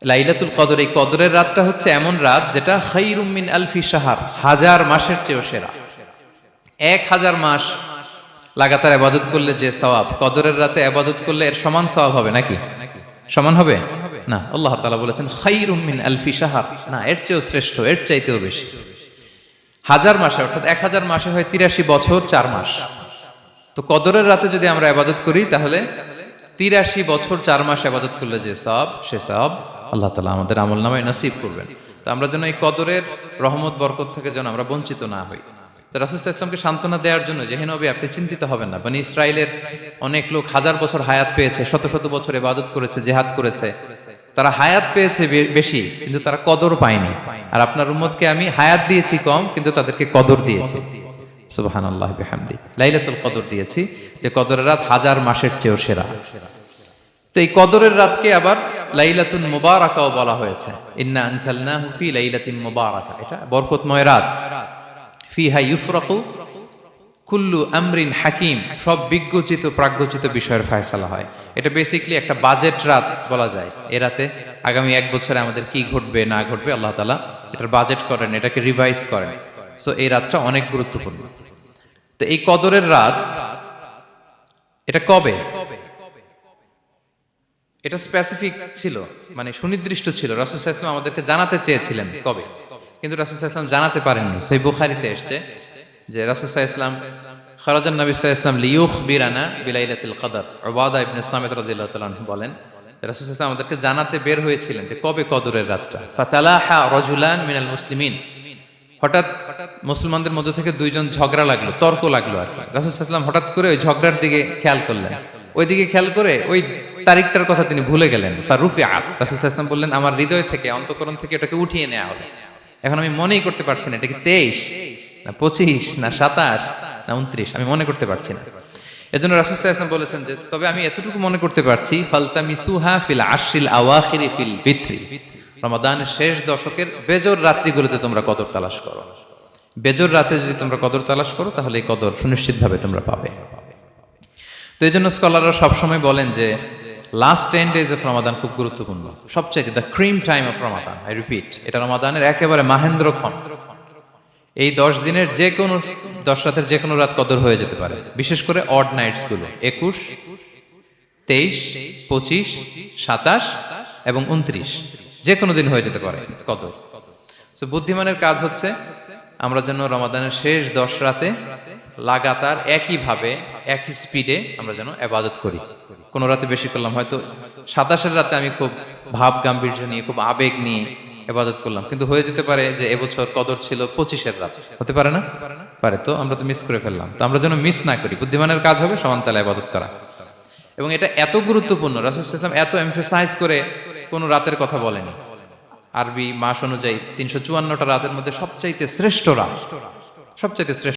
লাইলাতুল কদর, এই কদরের রাতটা হচ্ছে এমন রাত যেটা খায়রুম মিন আলফি শাহর, 1000 মাসের চেয়েও সেরা। 1000 মাস লাগাতার ইবাদত করলে যে সওয়াব, কদরের রাতে ইবাদত করলে এর সমান সওয়াব হবে নাকি? সমান হবে না। আল্লাহ তাআলা বলেছেন খায়রুম মিন আলফি শাহর, না, এর চেয়েও শ্রেষ্ঠ, এর চাইতেও বেশি। 1000 মাসে, অর্থাৎ 1000 মাসে হয় 83 বছর 4 মাস। তো কদরের রাতে যদি আমরা ইবাদত করি তাহলে 83 বছর 4 মাস ইবাদত করলে যে সওয়াব, সে সওয়াব আল্লাহ তাআলা আমাদের আমলনামায় নসিব করবেন। তো আমরা যেন এই কদরের রহমত বরকত থেকে যেন আমরা বঞ্চিত না হই। তো রাসূল সাল্লাল্লাহু আলাইহি ওয়াসাল্লামকে সান্ত্বনা দেওয়ার জন্য যে, হে নবী, আপনি চিন্তিত হবেন না। বনি ইসরাইলের অনেক লোক 1000 বছর হায়াত পেয়েছে, শত শত বছর ইবাদত করেছে, জিহাদ করেছে, তারা হায়াত পেয়েছে বেশি কিন্তু তারা কদর পায়নি। আর আপনার উম্মতকে আমি হায়াত দিয়েছি কম কিন্তু তাদেরকে কদর দিয়েছি। সুবহানাল্লাহ বিহামদি। লাইলাতুল কদর দিয়েছি, যে কদরের রাত 1000 মাসের চেয়েও সেরা। তো এই কদরের রাতকে আবার লাইলাতুল মুবারাকাও বলা হয়েছে। ইন্না আনজালনাহু ফি লাইলাতিন মুবারাকা, এটা বরকতময় রাত। ফিহা ইউফরাকু কুল্লু আমরিন হাকিম, সব বিজ্ঞচিত প্রাজ্ঞচিত বিষয়ের ফয়সালা হয়। এটা বেসিক্যালি একটা বাজেট রাত বলা যায়। এ রাতে আগামী 1 বছরে আমাদের কি ঘটবে না ঘটবে আল্লাহ তাআলা এটার বাজেট করেন, এটাকে রিভাইজ করেন। সো এই রাতটা অনেক গুরুত্বপূর্ণ। তো এই কদরের রাত, এটা কবে? এটা স্পেসিফিক ছিল, মানে সুনির্দিষ্ট ছিল। রাসূল সাল্লাল্লাহু আলাইহি ওয়াসাল্লাম আমাদেরকে জানাতে চেয়েছিলেন কবে, কিন্তু রাসূল সাল্লাল্লাহু আলাইহি ওয়াসাল্লাম জানাতে পারেননি। সহিহ বুখারীতে এসেছে যে রাসূল সাল্লাল্লাহু আলাইহি ওয়াসাল্লাম খারাজান নবী সাল্লাল্লাহু আলাইহি ওয়াসাল্লাম লিয়ুখবিরানা বিলাইলাতিল কদর। উবাদা ইবনে সামিত রাদিয়াল্লাহু তাআলা আনহু বলেন, রাসূল সাল্লাল্লাহু আলাইহি ওয়াসাল্লাম আমাদেরকে জানাতে বের হয়েছিলেন যে কবে কদরের রাতটা। ফাতালাহা রাজুলান মিনাল মুসলিমিন, হঠাৎ মুসলমানদের মধ্য থেকে দুইজন ঝগড়া লাগলো, তর্ক লাগলো আর কি। রাসূল সাল্লাল্লাহু আলাইহি ওয়াসাল্লাম হঠাৎ করে ওই ঝগড়ার দিকে খেয়াল করলেন, ওই দিকে খেয়াল করে ওই তারিখটার কথা তিনি ভুলে গেলেন। ফারুফিআত, রাসূল সাল্লাল্লাহু আলাইহি ওয়াসাল্লাম বললেন, আমার হৃদয় থেকে, অন্তঃকরণ থেকে এটাকে উঠিয়ে নেওয়া হলো। এখন আমি মনেই করতে পারছি না এটা কি 23 না 25 না 27 না 29, আমি মনে করতে পারছি না। এজন্য রাসূল সাল্লাল্লাহু আলাইহি ওয়াসাল্লাম বলেছেন যে, তবে আমি এতটুকু মনে করতে পারছি, ফালতামিসুহা ফিল আশরিল আওয়াখিরি ফিল ফিত্রি, রমাদানের শেষ দশকের বেজর রাত্রিগুলোতে তোমরা কদর তালাশ করো। বেজর রাতে যদি তোমরা কদর তালাশ করো তাহলে এই কদর সুনিশ্চিতভাবে তোমরা পাবে। তো এই জন্য স্কলাররা সবসময় বলেন যে লাস্ট 10 days অফ রমাদান খুব গুরুত্বপূর্ণ, সবচাইতে the cream time of Ramadan. I repeat, এটা রমাদানের একেবারে মাহেন্দ্রক্ষণ। এই 10 দিনের যে কোনো 10 রাতের যে কোনো রাত কদর হয়ে যেতে পারে, বিশেষ করে অড নাইটস গুলো 21, 23, 25, 27 এবং 29, যে কোনো দিন হয়ে যেতে পারে কদর। সো বুদ্ধিমানের কাজ হচ্ছে আমরা যেন রমাদানের শেষ 10 রাতে লাগাতার একইভাবে একই স্পিডে আমরা যেন ইবাদত করি। কোনো রাতে বেশি করলাম, হয়তো 27-এর রাতে আমি খুব ভাব গাম্ভীর্য নিয়ে, খুব আবেগ নিয়ে ইবাদত করলাম, কিন্তু হয়ে যেতে পারে যে এবছর কদর ছিল 25-এর রাত, হতে পারে না? পারে। তো আমরা তো মিস করে ফেললাম। তো আমরা যেন মিস না করি। বুদ্ধিমানের কাজ হবে সমান তালে ইবাদত করা। এবং এটা এত গুরুত্বপূর্ণ, রাসূল সাল্লাল্লাহু আলাইহি ওয়াসাল্লাম এত এমফাসাইজ করে কোনো রাতের কথা বলেনি। আরবি মাস অনুযায়ী 354টা রাতের মধ্যে সবচাইতে শ্রেষ্ঠ রাত, সবচাইতে শ্রেষ্ঠ